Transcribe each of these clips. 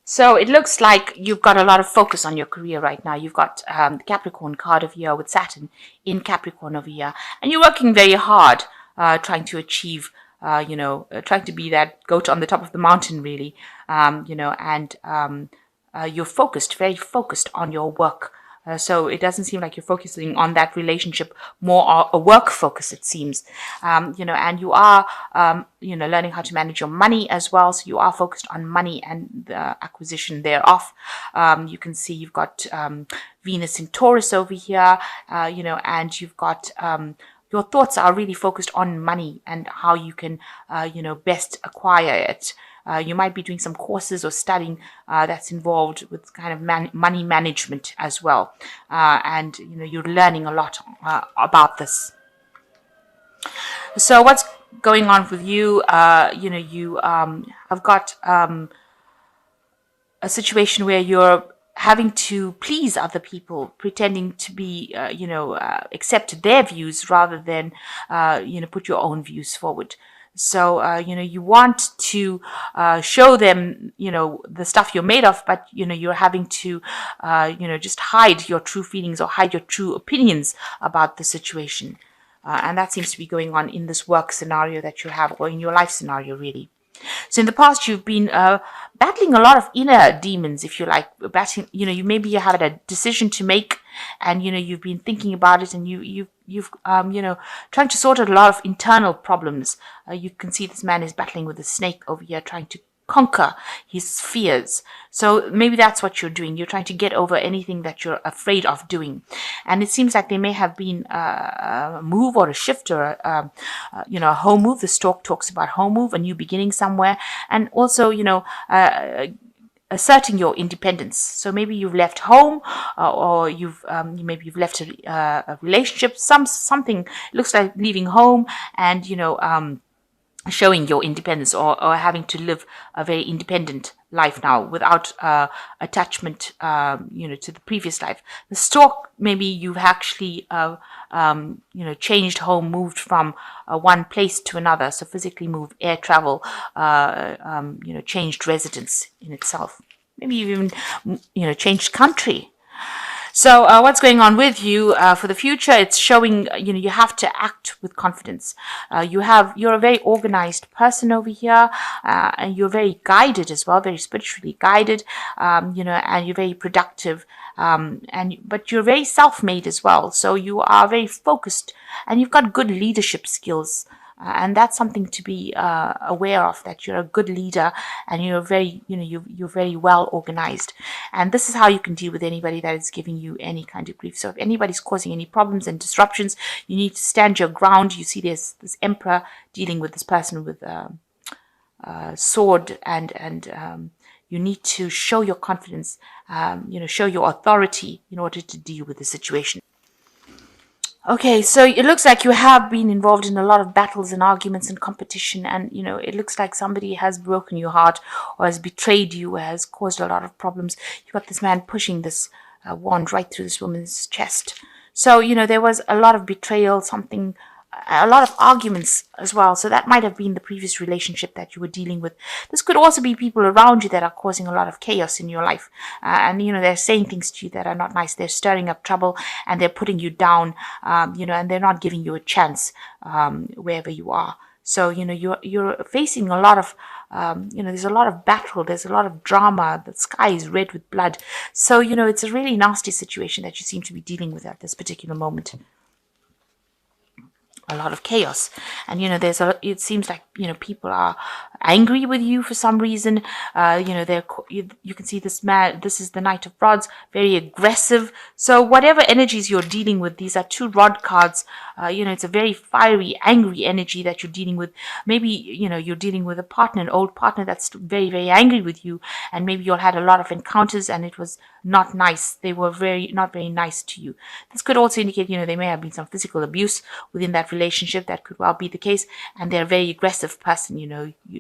So it looks like you've got a lot of focus on your career right now. You've got the Capricorn card of here with Saturn in Capricorn over here. And you're working very hard trying to achieve, trying to be that goat on the top of the mountain, really. You're focused, very focused on your work. So it doesn't seem like you're focusing on that relationship, more a work focus, it seems. And you are, learning how to manage your money as well. So you are focused on money and the acquisition thereof. You can see you've got Venus in Taurus over here, and you've got your thoughts are really focused on money and how you can, best acquire it. You might be doing some courses or studying that's involved with kind of money management as well. And you're learning a lot about this. So what's going on with you? You have got a situation where you're having to please other people, pretending to be, accept their views rather than, put your own views forward. So, you want to show them, the stuff you're made of, but, you're having to, just hide your true feelings or hide your true opinions about the situation. And that seems to be going on in this work scenario that you have, or in your life scenario, really. So in the past, you've been battling a lot of inner demons, if you like. Battling, maybe you have a decision to make, and you've been thinking about it, and you've trying to sort out a lot of internal problems. You can see this man is battling with a snake over here, trying to conquer his fears. So maybe that's what you're doing. You're trying to get over anything that you're afraid of doing. And it seems like there may have been a move or a shift or a home move. The Stork talks about home move, a new beginning somewhere, and also asserting your independence. So maybe you've left home, or you've left a relationship. Something. It looks like leaving home and showing your independence, or having to live a very independent life now without attachment, to the previous life. The Stork, maybe you've actually, changed home, moved from one place to another. So physically moved, air travel, changed residence in itself. Maybe you've even, changed country. So what's going on with you for the future? It's showing, you have to act with confidence. You're a very organized person over here, and you're very guided as well, very spiritually guided, and you're very productive, but you're very self-made as well. So you are very focused, and you've got good leadership skills. And that's something to be aware of, that you're a good leader and you're very, you're very well organized. And this is how you can deal with anybody that is giving you any kind of grief. So if anybody's causing any problems and disruptions, you need to stand your ground. You see there's this emperor dealing with this person with a sword, and you need to show your confidence, show your authority in order to deal with the situation. Okay, so it looks like you have been involved in a lot of battles and arguments and competition, and it looks like somebody has broken your heart or has betrayed you or has caused a lot of problems. You got this man pushing this wand right through this woman's chest. So there was a lot of betrayal, a lot of arguments as well. So that might have been the previous relationship that you were dealing with. This could also be people around you that are causing a lot of chaos in your life. And they're saying things to you that are not nice. They're stirring up trouble and they're putting you down, and they're not giving you a chance wherever you are. So, you're facing a lot of, there's a lot of battle. There's a lot of drama. The sky is red with blood. So, it's a really nasty situation that you seem to be dealing with at this particular moment. A lot of chaos, and it seems like people are angry with you for some reason. You can see this man. This is the Knight of Rods, very aggressive. So whatever energies you're dealing with, these are two rod cards. It's a very fiery, angry energy that you're dealing with. Maybe you're dealing with a partner, an old partner that's very, very angry with you, and maybe you all had a lot of encounters and it was not nice. They were not very nice to you. This could also indicate there may have been some physical abuse within that relationship. That could well be the case, and they're a very aggressive person.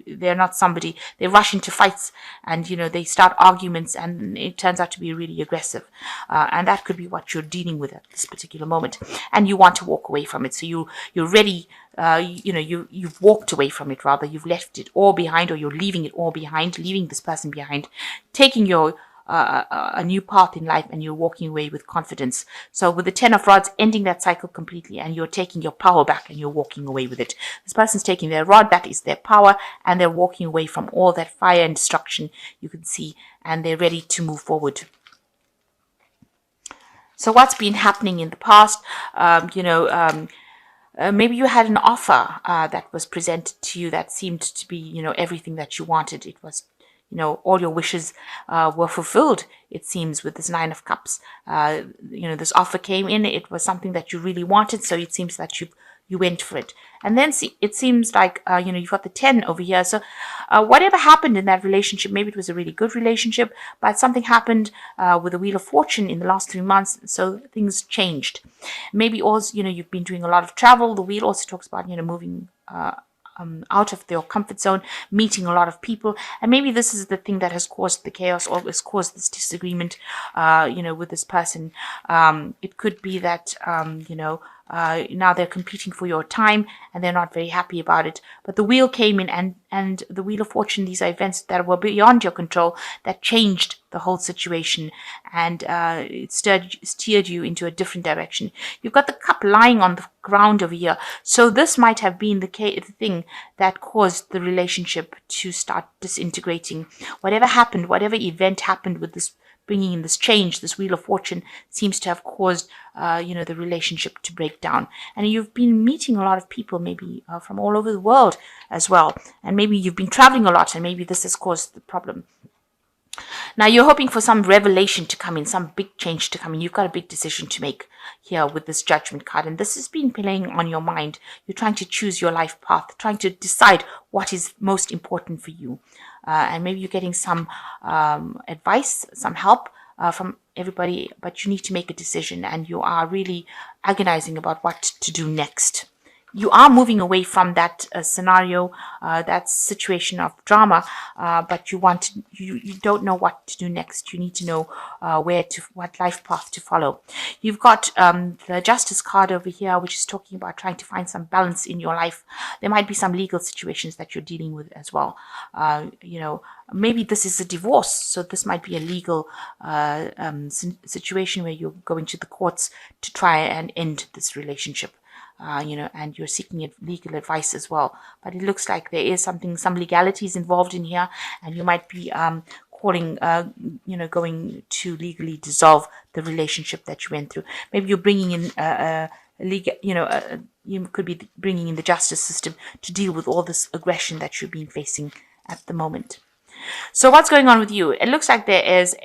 They're not somebody, they rush into fights and they start arguments, and it turns out to be really aggressive, and that could be what you're dealing with at this particular moment, and you want to walk away from it. So you're ready. You've walked away from it. Rather, you've left it all behind, or you're leaving it all behind, leaving this person behind, taking your a new path in life, and you're walking away with confidence. So with the 10 of rods, ending that cycle completely, and you're taking your power back and you're walking away with it. This person's taking their rod, that is their power, and they're walking away from all that fire and destruction you can see, and they're ready to move forward. So what's been happening in the past? Maybe you had an offer that was presented to you that seemed to be, everything that you wanted. It was, all your wishes were fulfilled, it seems, with this 9 of Cups. This offer came in. It was something that you really wanted, so it seems that you went for it. And then it seems like, you've got the 10 over here. So whatever happened in that relationship, maybe it was a really good relationship, but something happened with the Wheel of Fortune in the last 3 months, so things changed. Maybe also, you've been doing a lot of travel. The wheel also talks about, moving out of your comfort zone, meeting a lot of people, and maybe this is the thing that has caused the chaos, or has caused this disagreement, with this person. It could be that, now they're competing for your time, and they're not very happy about it. But the wheel came in, and the Wheel of Fortune, these are events that were beyond your control, that changed the whole situation, and it steered you into a different direction. You've got the cup lying on the ground over here. So this might have been the thing that caused the relationship to start disintegrating. Whatever happened, whatever event happened with this, bringing in this change, this Wheel of Fortune seems to have caused, the relationship to break down. And you've been meeting a lot of people, maybe from all over the world as well. And maybe you've been traveling a lot, and maybe this has caused the problem. Now you're hoping for some revelation to come in, some big change to come in. You've got a big decision to make here with this Judgment card, and this has been playing on your mind. You're trying to choose your life path, trying to decide what is most important for you. And maybe you're getting some advice, some help from everybody, but you need to make a decision, and you are really agonizing about what to do next. You are moving away from that scenario, that situation of drama, but you don't know what to do next. You need to know what life path to follow. You've got the Justice card over here, which is talking about trying to find some balance in your life. There might be some legal situations that you're dealing with as well. Maybe this is a divorce, so this might be a legal situation where you're going to the courts to try and end this relationship. And you're seeking legal advice as well. But it looks like there is some legalities involved in here, and you might be going to legally dissolve the relationship that you went through. Maybe you're bringing in you could be bringing in the justice system to deal with all this aggression that you've been facing at the moment. So what's going on with you? It looks like there is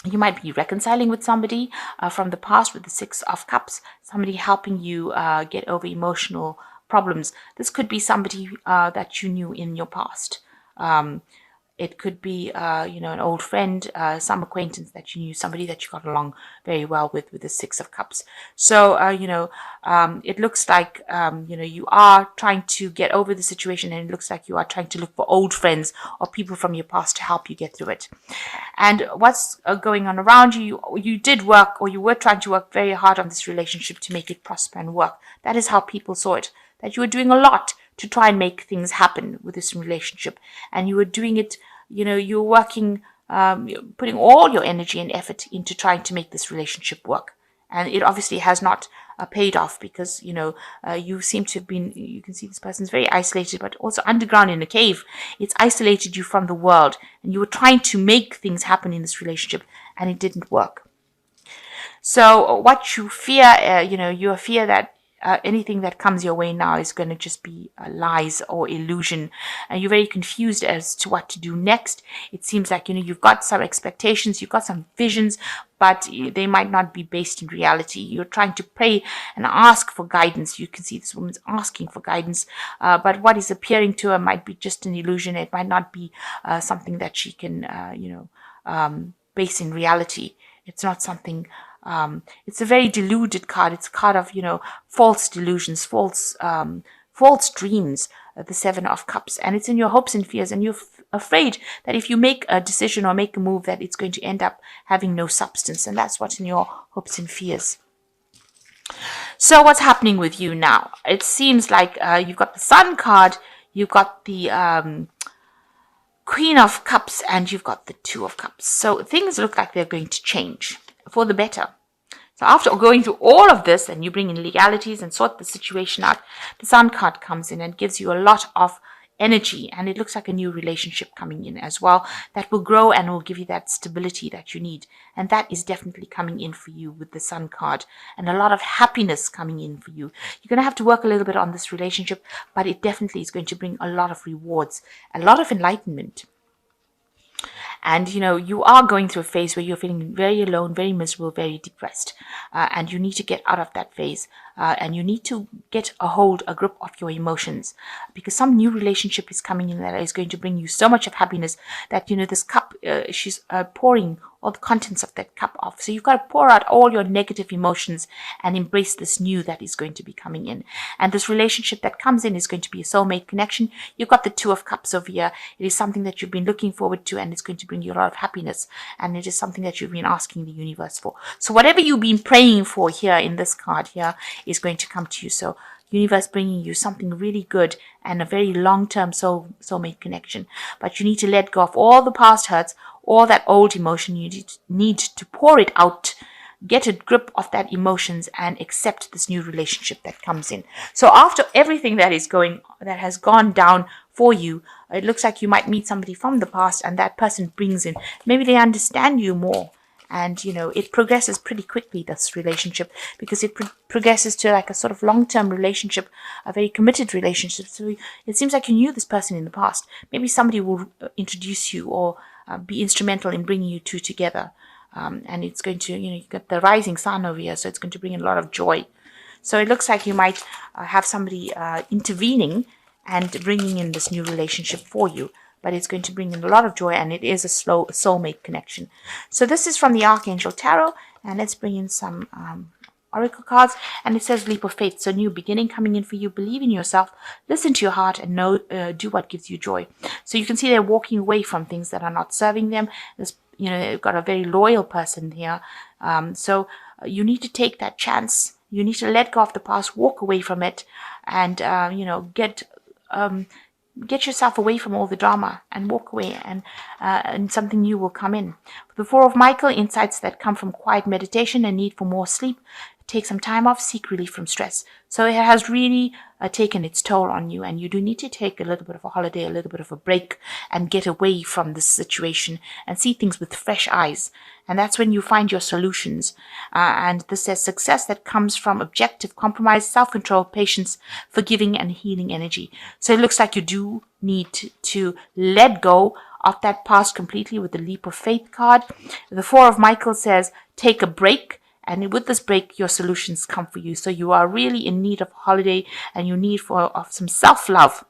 you might be reconciling with somebody from the past with the 6 of Cups, somebody helping you get over emotional problems. This could be somebody that you knew in your past. It could be, an old friend, some acquaintance that you knew, somebody that you got along very well with the 6 of Cups. So, it looks like, you are trying to get over the situation, and it looks like you are trying to look for old friends or people from your past to help you get through it. And what's going on around you, you did work, or you were trying to work very hard on this relationship to make it prosper and work. That is how people saw it, that you were doing a lot to try and make things happen with this relationship. And you were doing it, you're working, putting all your energy and effort into trying to make this relationship work. And it obviously has not paid off, because, you seem to have been, you can see this person's very isolated, but also underground in a cave. It's isolated you from the world, and you were trying to make things happen in this relationship, and it didn't work. So what you fear, you fear that anything that comes your way now is going to just be lies or illusion, and you're very confused as to what to do next. It seems like you've got some expectations, you've got some visions, but they might not be based in reality. You're trying to pray and ask for guidance. You can see this woman's asking for guidance, but what is appearing to her might be just an illusion. It might not be something that she can base in reality. It's not something. It's a very deluded card. It's a card of, false delusions, false dreams, the 7 of Cups. And it's in your hopes and fears, and you're afraid that if you make a decision or make a move, that it's going to end up having no substance. And that's what's in your hopes and fears. So what's happening with you now? It seems like you've got the Sun card, you've got the Queen of Cups, and you've got the Two of Cups. So things look like they're going to change for the better. So after going through all of this, and you bring in legalities and sort the situation out, the Sun card comes in and gives you a lot of energy, and it looks like a new relationship coming in as well that will grow and will give you that stability that you need. And that is definitely coming in for you with the Sun card, and a lot of happiness coming in for you. You're going to have to work a little bit on this relationship, but it definitely is going to bring a lot of rewards, a lot of enlightenment. And you are going through a phase where you're feeling very alone, very miserable, very depressed, and you need to get out of that phase, and you need to get a grip of your emotions, because some new relationship is coming in that is going to bring you so much of happiness that this cup, she's pouring all the contents of that cup off. So you've got to pour out all your negative emotions and embrace this new that is going to be coming in. And this relationship that comes in is going to be a soulmate connection. You've got the Two of Cups over here. It is something that you've been looking forward to, and it's going to bring you a lot of happiness. And it is something that you've been asking the universe for. So whatever you've been praying for here in this card here is going to come to you. So universe bringing you something really good and a very long-term soulmate connection. But you need to let go of all the past hurts, all that old emotion. You need to pour it out, get a grip of that emotions, and accept this new relationship that comes in. So after everything that has gone down for you, it looks like you might meet somebody from the past, and that person brings in, maybe they understand you more. And, it progresses pretty quickly, this relationship, because it progresses to like a sort of long-term relationship, a very committed relationship. So it seems like you knew this person in the past. Maybe somebody will introduce you or be instrumental in bringing you two together. And it's going to, you've got the rising sun over here, so it's going to bring in a lot of joy. So it looks like you might have somebody intervening and bringing in this new relationship for you. But it's going to bring in a lot of joy, and it is a soulmate connection. So this is from the Archangel Tarot, and let's bring in some oracle cards. And it says leap of faith. So new beginning coming in for you. Believe in yourself, listen to your heart, and do what gives you joy. So you can see they're walking away from things that are not serving them. They've got a very loyal person here. So you need to take that chance. You need to let go of the past, walk away from it, and get yourself away from all the drama and walk away, and something new will come in. The Four of Michael, insights that come from quiet meditation and need for more sleep. Take some time off, seek relief from stress. So it has really taken its toll on you, and you do need to take a little bit of a holiday, a little bit of a break, and get away from this situation and see things with fresh eyes. And that's when you find your solutions. And this says success that comes from objective compromise, self-control, patience, forgiving, and healing energy. So it looks like you do need to let go of that past completely with the leap of faith card. The Four of Michael says take a break. And with this break, your solutions come for you. So you are really in need of a holiday, and you need of some self-love.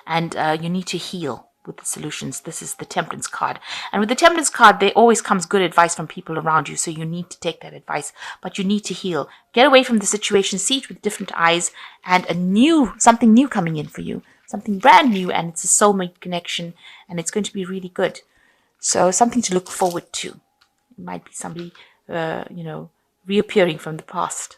And you need to heal with the solutions. This is the Temperance card. And with the Temperance card, there always comes good advice from people around you. So you need to take that advice. But you need to heal. Get away from the situation, see it with different eyes, and something new coming in for you. Something brand new, and it's a soulmate connection, and it's going to be really good. So something to look forward to. It might be somebody reappearing from the past.